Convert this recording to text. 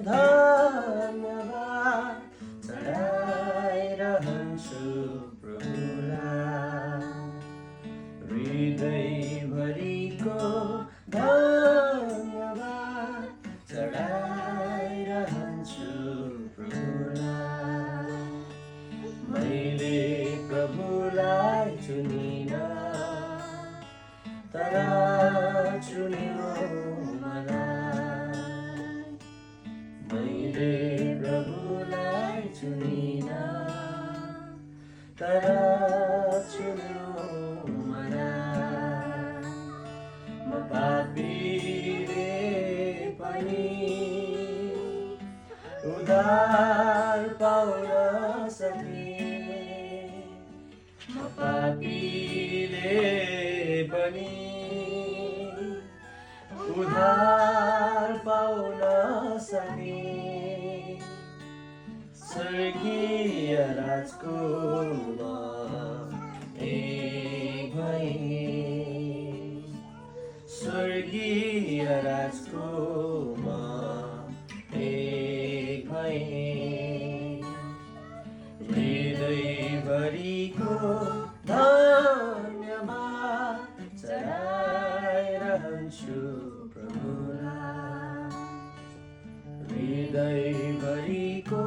धन्यवाद चढाइरहन्छु प्रभुलाई। हृदयभरिको धन्यवाद चढाइरहन्छु प्रभुलाई। मैले प्रभुलाई चुनिन तर चुन्यो मलाई। मैले प्रभुलाई चुनिन तर चुन्यो मलाई। म पापीले पनि उद्धार पाउन सकिने। म पापीले पनि उद्धार पाउन सके। स्वर्गीय राजको एक भए। स्वर्गीय राजको एक भए। हृदयभरिको धन्यवाद चढाइरहन्छु प्रभुलाई। हृदयभरिको